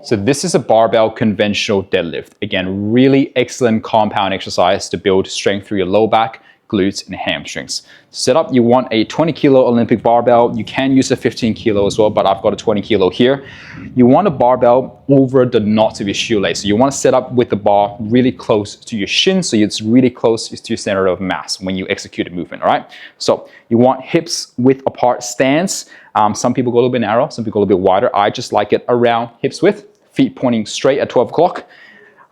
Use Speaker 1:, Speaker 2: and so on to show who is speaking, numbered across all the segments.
Speaker 1: So this is a barbell conventional deadlift. Again, really excellent compound exercise to build strength through your low back, glutes, and hamstrings. Setup, you want a 20 kilo Olympic barbell. You can use a 15 kilo as well, but I've got a 20 kilo here. You want a barbell over the knots of your shoelace. So you want to set up with the bar really close to your shin, so it's really close to your center of mass when you execute a movement, all right? So you want hips width apart stance. Some people go a little bit narrow, some people go a little bit wider. I just like it around hips width, feet pointing straight at 12 o'clock.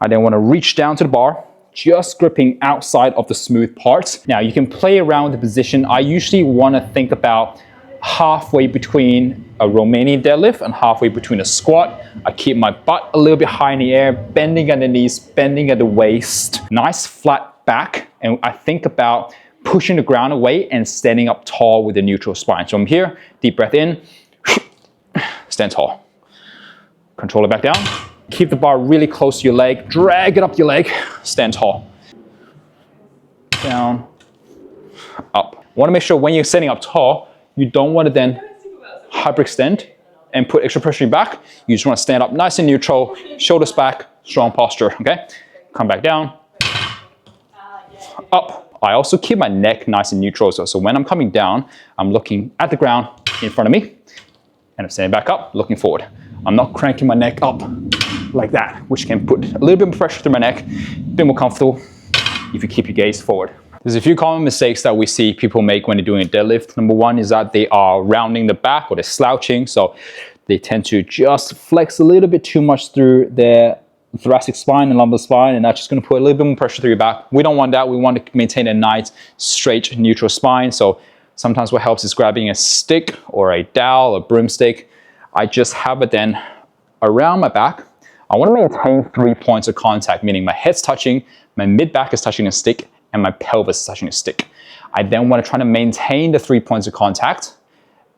Speaker 1: I then want to reach down to the bar, just gripping outside of the smooth parts. Now you can play around with the position. I usually want to think about halfway between a Romanian deadlift and halfway between a squat. I keep my butt a little bit high in the air, bending at the knees, bending at the waist. Nice flat back, and I think about pushing the ground away and standing up tall with a neutral spine. So I'm here, deep breath in, stand tall. Control it back down. Keep the bar really close to your leg, drag it up your leg, stand tall. Down, up. Want to make sure when you're standing up tall, you don't want to then hyperextend and put extra pressure on your back. You just want to stand up nice and neutral, shoulders back, strong posture, okay? Come back down, up. I also keep my neck nice and neutral, so when I'm coming down, I'm looking at the ground in front of me, and I'm standing back up, looking forward. I'm not cranking my neck up like that, which can put a little bit more pressure through my neck, a bit more comfortable if you keep your gaze forward. There's a few common mistakes that we see people make when they're doing a deadlift. Number one is that they are rounding the back or they're slouching, so they tend to just flex a little bit too much through their thoracic spine and lumbar spine, and that's just going to put a little bit more pressure through your back. We don't want that. We want to maintain a nice, straight, neutral spine. So sometimes what helps is grabbing a stick or a dowel, a broomstick. I just have it then around my back. I want to maintain 3 points of contact, meaning my head's touching, my mid-back is touching a stick, and my pelvis is touching a stick. I then want to try to maintain the 3 points of contact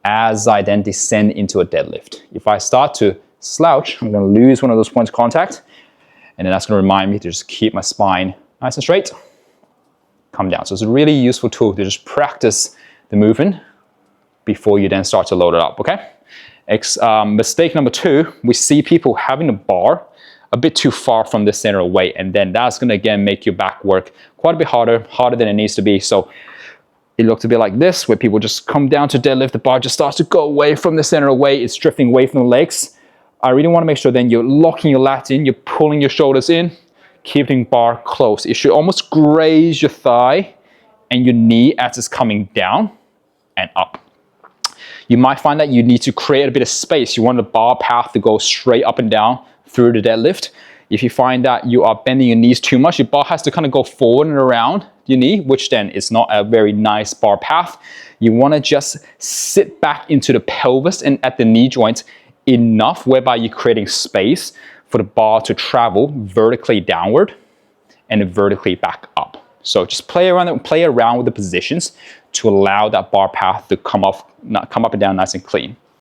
Speaker 1: as I then descend into a deadlift. If I start to slouch, I'm going to lose one of those points of contact, and then that's going to remind me to just keep my spine nice and straight, come down. So it's a really useful tool to just practice the movement before you then start to load it up, okay? Mistake number two, we see people having a bar a bit too far from the center of weight, and then that's going to again make your back work quite a bit harder than it needs to be. So it looks a bit like this, where people just come down to deadlift, the bar just starts to go away from the center of weight, it's drifting away from the legs. I really want to make sure then you're locking your lats in, you're pulling your shoulders in, keeping bar close. It should almost graze your thigh and your knee as it's coming down and up. You might find that you need to create a bit of space. You want the bar path to go straight up and down through the deadlift. If you find that you are bending your knees too much, your bar has to kind of go forward and around your knee, which then is not a very nice bar path. You want to just sit back into the pelvis and at the knee joints enough whereby you're creating space for the bar to travel vertically downward and then vertically back up. So just play around with the positions to allow that bar path to come up and down nice and clean.